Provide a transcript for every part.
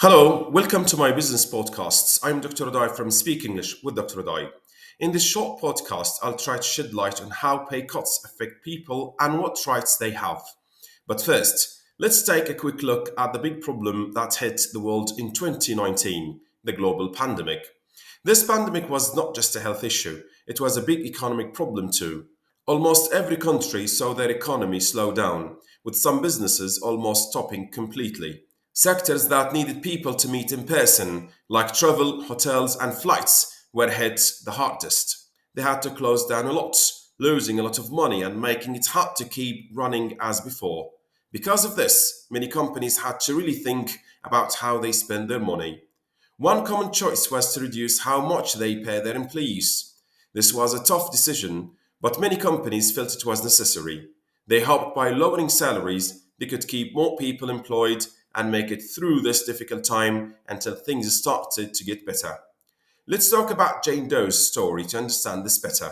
Hello, welcome to my business podcasts. I'm Dr. Adai from Speak English with Dr. Adai. In this short podcast, I'll try to shed light on how pay cuts affect people and what rights they have. But first, let's take a quick look at the big problem that hit the world in 2019, the global pandemic. This pandemic was not just a health issue, it was a big economic problem too. Almost every country saw their economy slow down, with some businesses almost stopping completely. Sectors that needed people to meet in person, like travel, hotels, and flights, were hit the hardest. They had to close down a lot, losing a lot of money and making it hard to keep running as before. Because of this, many companies had to really think about how they spend their money. One common choice was to reduce how much they pay their employees. This was a tough decision, but many companies felt it was necessary. They hoped by lowering salaries, they could keep more people employed and make it through this difficult time until things started to get better. Let's talk about Jane Doe's story to understand this better.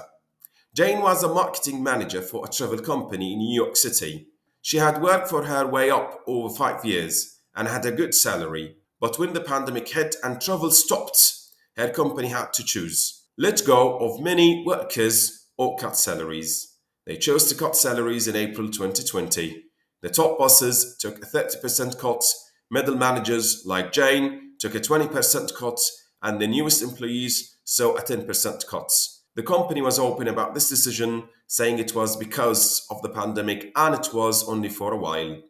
Jane was a marketing manager for a travel company in New York City. She had worked for her way up over 5 years and had a good salary. But when the pandemic hit and travel stopped, her company had to choose let go of many workers or cut salaries. They chose to cut salaries in April 2020. The top bosses took a 30% cut, middle managers like Jane took a 20% cut, and the newest employees saw a 10% cut. The company was open about this decision, saying it was because of the pandemic and it was only for a while.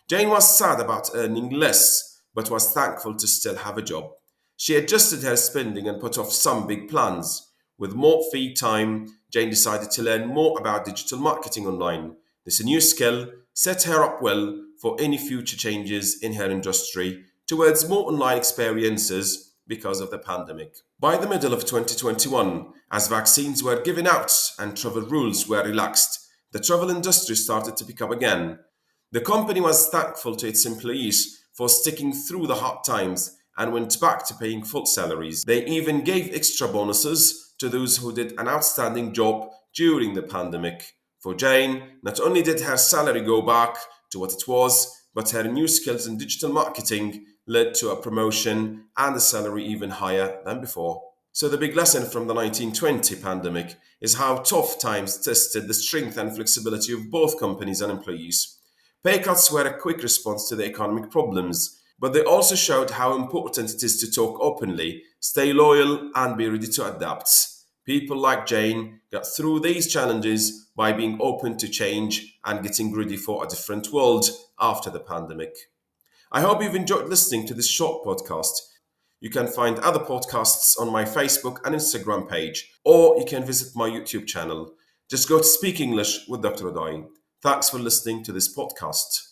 Jane was sad about earning less, but was thankful to still have a job. She adjusted her spending and put off some big plans. With more free time, Jane decided to learn more about digital marketing online. This new skill set her up well for any future changes in her industry towards more online experiences because of the pandemic. By the middle of 2021, as vaccines were given out and travel rules were relaxed, the travel industry started to pick up again. The company was thankful to its employees for sticking through the hard times and went back to paying full salaries. They even gave extra bonuses to those who did an outstanding job during the pandemic. For Jane, not only did her salary go back to what it was, but her new skills in digital marketing led to a promotion and a salary even higher than before. So, the big lesson from the 1920 pandemic is how tough times tested the strength and flexibility of both companies and employees. Pay cuts were a quick response to the economic problems, but they also showed how important it is to talk openly, stay loyal, and be ready to adapt. People like Jane got through these challenges by being open to change and getting ready for a different world after the pandemic. I hope you've enjoyed listening to this short podcast. You can find other podcasts on my Facebook and Instagram page, or you can visit my YouTube channel. Just go to Speak English with Dr. Adai. Thanks for listening to this podcast.